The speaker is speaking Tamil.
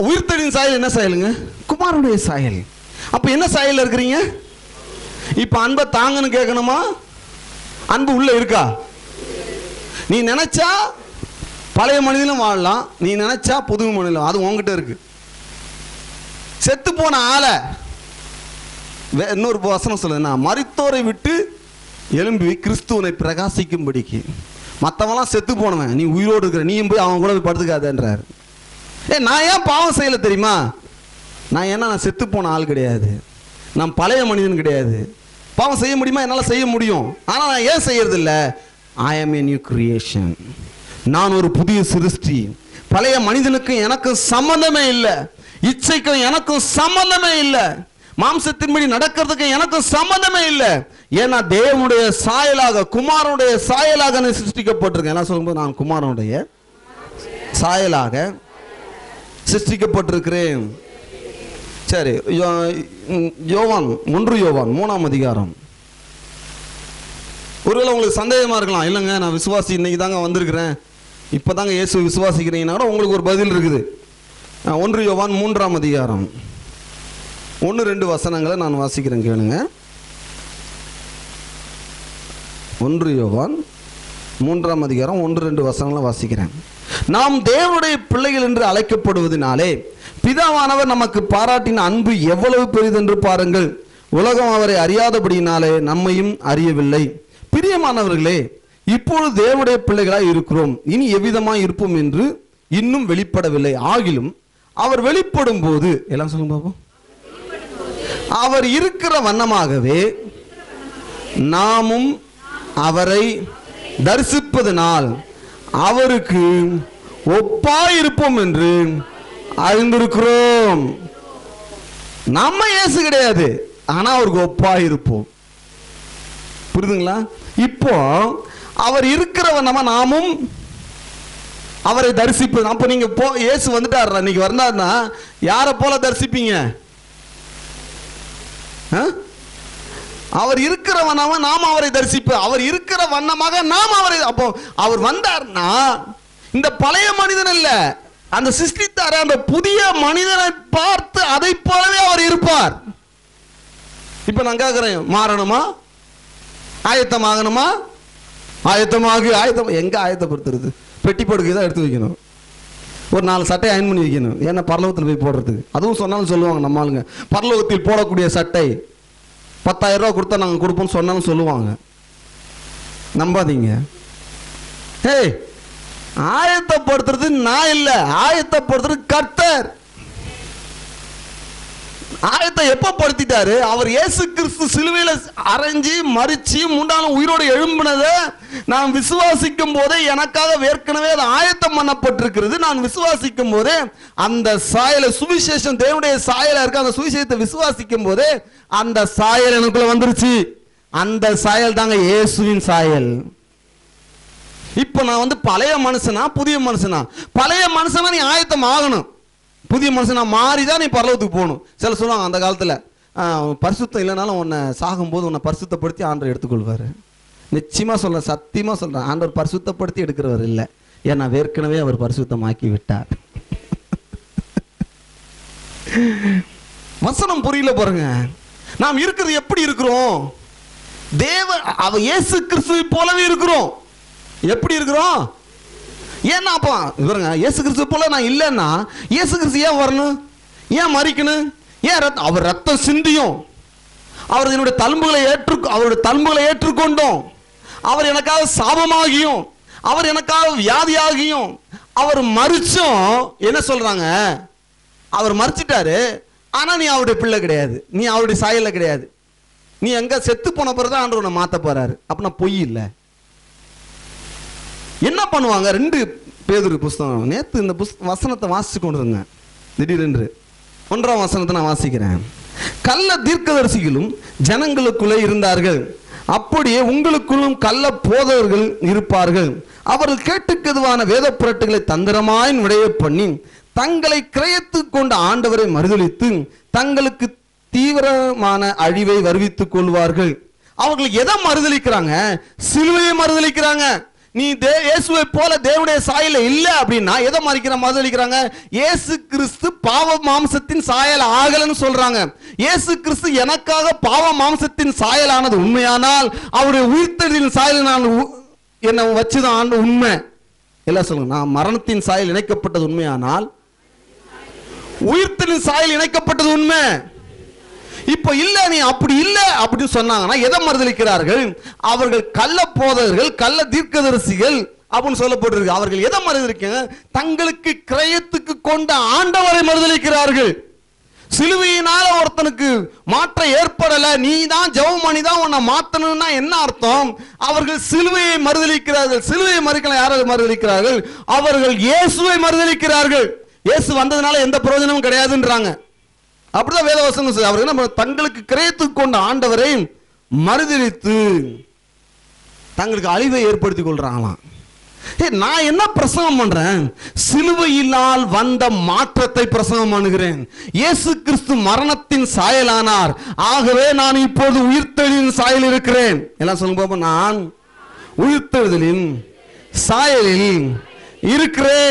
உயிர்த்தெழுதின் சாயல் என்ன சாயலுங்க? குமாரனுடைய சாயல். அப்ப என்ன சாயல் இருக்கிறீங்க? இப்ப அன்பை தாங்கன்னு கேட்கணுமா? அன்பு உள்ள இருக்கா? நீ நினைச்சா பழைய மனிதனும் வாழலாம், நீ நினைச்சா புது மனிதனும், அது உங்ககிட்ட இருக்கு. செத்து போன ஆளை இன்னொரு வசனம் சொல்லுதுன்னா, மரித்தோரை விட்டு எழும்பி கிறிஸ்துவனை பிரகாசிக்கும்படிக்கு. மற்றவெல்லாம் செத்து போனவன், நீ உயிரோடு இருக்கிற, நீயும் போய் அவன் கூட போய் படுத்துக்காதன்றார். நான் ஏன் பாவம் செய்யல தெரியுமா? நான் செத்து போன ஆள் கிடையாது, நான் பழைய மனிதன் கிடையாது. பாவம் செய்ய முடியுமா? என்னால் செய்ய முடியும். ஆனால் நான் ஏன் செய்யறது இல்லை? ஐ ஆம் ஏ நியூ கிரியேஷன். நான் ஒரு புதிய சிருஷ்டி. பழைய மனிதனுக்கும் எனக்கும் சம்பந்தமே இல்லை, இச்சைக்கும் எனக்கும் சம்பந்தமே இல்லை, மாம்சத்தின்படி நடக்கிறதுக்கு எனக்கும் சம்பந்தமே இல்லை. ஏன்னா தேவனுடைய சாயலாக, குமாரனுடைய சாயலாக நான் சிருஷ்டிக்கப்பட்டிருக்கேன். எல்லாம் சொல்லும்போது நான் குமாரனுடைய சாயலாக சிருஷ்டிக்கப்பட்டிருக்கிறேன். சரி, யோவான் 1 யோவான் 3ஆம் அதிகாரம். ஒருவேளை உங்களுக்கு சந்தேகமா இருக்கலாம், இல்லைங்க நான் விசுவாசி, இன்னைக்கு தாங்க வந்திருக்கிறேன், இப்போதாங்க இயேசு விசுவாசிக்கிறீங்கன்னா உங்களுக்கு ஒரு பதில் இருக்குது. 1 யோவான் 3ஆம் அதிகாரம் 1-2 வசனங்களை நான் வாசிக்கிறேன், கேளுங்க. 1 யோவான் 3ஆம் அதிகாரம் 1-2 வசனங்களை வாசிக்கிறேன். நாம் தேவனுடைய பிள்ளைகள் என்று அழைக்கப்படுவதனாலே பிதாவானவர் நமக்கு பாராட்டின அன்பு எவ்வளவு பெரிதென்று பாருங்கள். உலகம் அவரை அறியாதபடியினாலே நம்மையும் அறியவில்லை. பிரியமானவர்களே, இப்பொழுது தேவனுடைய பிள்ளைகளாய் இருக்கிறோம், இனி எவ்விதமாய் இருப்போம் என்று இன்னும் வெளிப்படவில்லை. ஆகிலும் அவர் வெளிப்படும் போது, எல்லாம் சொல்லுங்க பாப்போம், அவர் இருக்கிற வண்ணமாகவே நாமும் அவரை தரிசிப்பதனால் அவருக்கு ஒப்பாயிருப்போம் என்று அறிந்திருக்கிறோம். நம்ம இயேசு கிடையாது, ஆனா அவருக்கு ஒப்பாயிருப்போம். புரியுதுங்களா? இப்போ அவர் இருக்கிற வண்ணமா நாமும் அவரை தரிசிப்பது. அப்ப நீங்க இயேசு வந்துட்டார், இன்னைக்கு வந்தாருன்னா யாரை போல தரிசிப்பீங்க? அவர் இருக்கிற வண்ணமா நாம் அவரை தரிசிப்போம். அவர் இருக்கிற வண்ணமாக நாம் அவரை. அப்போ அவர் வந்தார்னா இந்த பழைய மனிதன் இல்ல, அந்த சிருஷ்டித்தார அந்த புதிய மனிதனை பார்த்து அதை போலவே அவர் இருப்பார். இப்ப நான் கேட்கிறேன், மாறணுமா? ஆயத்தமாகணுமா? ஆயத்தம் எங்க ஆயத்தப்படுத்துறது? பெட்டி படுக்கை தான் எடுத்து வைக்கணும், ஒரு 4 சட்டை அயன் பண்ணி வைக்கணும். ஏன்னா பரலோகத்தில் போய் போடுறதுக்கு. அதுவும் சொன்னாலும் சொல்லுவாங்க நம்ம ஆளுங்க, பரலோகத்தில் போடக்கூடிய சட்டை 10,000 ரூபா கொடுத்தா நாங்கள் கொடுப்போம்னு சொன்னாலும் சொல்லுவாங்க. நம்பாதீங்க. ஏய், ஆயத்தப்படுத்துறது நான் இல்லை, ஆயத்தப்படுத்துறது கர்த்தர். ஆயத்தம் எப்ப படுத்திட்டாரு? அவர் இயேசு கிறிஸ்து சிலுவையில அரைஞ்சி மரிச்சு 3 நாள் உயிரோடு எழும்பினதை நான் விசுவாசிக்கும் போதே எனக்காக ஏற்கனவே அது ஆயத்தம் பண்ணப்பட்டிருக்கிறது. நான் விசுவாசிக்கும் போதே அந்த சாயலை, சுவிசேஷம் தேவனுடைய சாயலா இருக்க அந்த சுவிசேஷத்தை விசுவாசிக்கும் போதே அந்த சாயல் எனக்குள்ள வந்துருச்சு. அந்த சாயல் தாங்க இயேசுவின் சாயல். இப்ப நான் பழைய மனுஷனா புதிய மனுஷனா? பழைய மனுஷனா நீ ஆயத்தம் ஆகணும், புதிய மனுஷனா மாறிதான் நீ பரலோகத்துக்கு போகணும். சில சொல்லுவாங்க அந்த காலத்துல பரிசுத்தம் இல்லைனாலும் உன்னை சாகும்போது உன்னை பரிசுத்தப்படுத்தி ஆண்டவர் எடுத்துக்கொள்வாரு. நிச்சயமா சொல்றேன், சத்தியமா சொல்றேன், ஆண்டவர் பரிசுத்தப்படுத்தி எடுக்கிறவர் இல்லை. ஏன்னா ஏற்கனவே அவர் பரிசுத்தமாக்கி விட்டார். வசனம் புரியல பாருங்க. நாம் இருக்கிறது எப்படி இருக்கிறோம்? அவர் இயேசு கிறிஸ்துவை போலவே இருக்கிறோம். எப்படி இருக்கிறோம்? ஏன்னா அப்பா இவருங்க இயேசு கிறிஸ்து போல நான் இல்லைன்னா இயேசு கிறிஸ்து ஏன் வரணும்? ஏன் மறிக்கணும்? ஏன் அவர் ரத்தம் சிந்தியும், அவர் என்னுடைய அவருடைய தழும்புகளை ஏற்றுக்கொண்டோம், அவர் எனக்காக சாபமாகியும், அவர் எனக்காக வியாதியாகியும், அவர் மறிச்சும் என்ன சொல்றாங்க? அவர் மறிச்சிட்டாரு, ஆனா நீ அவருடைய பிள்ளை கிடையாது, நீ அவருடைய சாயல்ல கிடையாது. நீ எங்க செத்து போன பிறகுதான் ஆண்டவர் உன்னை மாத்த போறாரு. அப்படின்னா பொய் இல்லை. என்ன பண்ணுவாங்க? 2 பேதுரு புஸ்தகம், நேற்று இந்த வசனத்தை வாசிச்சு கொண்டு இருந்தேன், திடீரென்று 1ஆம் வசனத்தை நான் வாசிக்கிறேன். கள்ள தீர்க்கதரிசிகளும் ஜனங்களுக்குள்ளே இருந்தார்கள், அப்படியே உங்களுக்குள்ளும் கள்ள போதகர்கள் இருப்பார்கள். அவர்கள் கேட்டுக்கதுவான வேத புரட்டுகளை தந்திரமாய் நுழைய பண்ணி தங்களை கிரயத்து கொண்ட ஆண்டவரை மறுதலித்து தங்களுக்கு தீவிரமான அழிவை வருவித்துக் கொள்வார்கள். அவர்கள் எதை மறுதலிக்கிறாங்க? சிலுவையை மறுதலிக்கிறாங்க. நீ இயேசுவை போல தேவனுடைய சாயல இல்ல அப்படின்னா எதை மறுதலிக்கிறாங்க? இயேசு கிறிஸ்து பாவ மாம்சத்தின் சாயல் ஆகலன்னு சொல்றாங்க. இயேசு கிறிஸ்து எனக்காக பாவ மாம்சத்தின் சாயலானது உண்மையானால் அவருடைய உயிர்த்தெழுதலின் சாயல் நான் என்ன வச்சுதான் உண்மை. எல்லாம் சொல்லுங்க, நான் மரணத்தின் சாயல் இணைக்கப்பட்டது உண்மையானால் உயிர்த்தெழுதலின் சாயல் இணைக்கப்பட்டது உண்மை. இப்ப இல்ல, நீ அப்படி இல்ல அப்படின்னு சொன்னாங்கன்னா எதை மறுதலிக்கிறார்கள்? அவர்கள் கள்ள போதகர்கள், கள்ள தீர்க்கதரிசிகள் அப்படின்னு சொல்லப்பட்டிருக்கு. அவர்கள் எதை மறுதலிக்கிறாங்க? தங்களுக்கு கிரயத்துக்கு கொண்ட ஆண்டவரை மறுதலிக்கிறார்கள். சிலுவையினால ஒருத்தனுக்கு மாற்றம் ஏற்படல, நீ தான் ஜெபம் பண்ணி தான் உன்னை மாத்தணும்னா என்ன அர்த்தம்? அவர்கள் சிலுவையை மறுதலிக்கிறார்கள். சிலுவையை மறுக்கலாம். யாரை மறுதலிக்கிறார்கள்? அவர்கள் இயேசுவை மறுதலிக்கிறார்கள். இயேசு வந்ததுனால எந்த பிரயோஜனமும் கிடையாதுன்றாங்க. அப்படிதான் வேதவசனம் சொல்லுது. அவர்கள் நம்ம தங்களுக்கு கிரயத்துக்கு கொண்ட ஆண்டவரை மறுதலித்து தங்களுக்கு அழிவை ஏற்படுத்திக் கொள்றாங்களாம். நான் என்ன பிரசங்கம் பண்றேன்? சிலுவையினால் வந்த மாற்றத்தை பிரசங்கம் பண்ணுகிறேன். இயேசு கிறிஸ்து மரணத்தின் சாயலானார், ஆகவே நான் இப்போது உயிர்த்தெழுதலின் சாயல் இருக்கிறேன். எல்லாம் சொல்லுங்க பாப்போம், நான் உயிர்த்தெழுதலின் சாயலில் இருக்கிறேன்.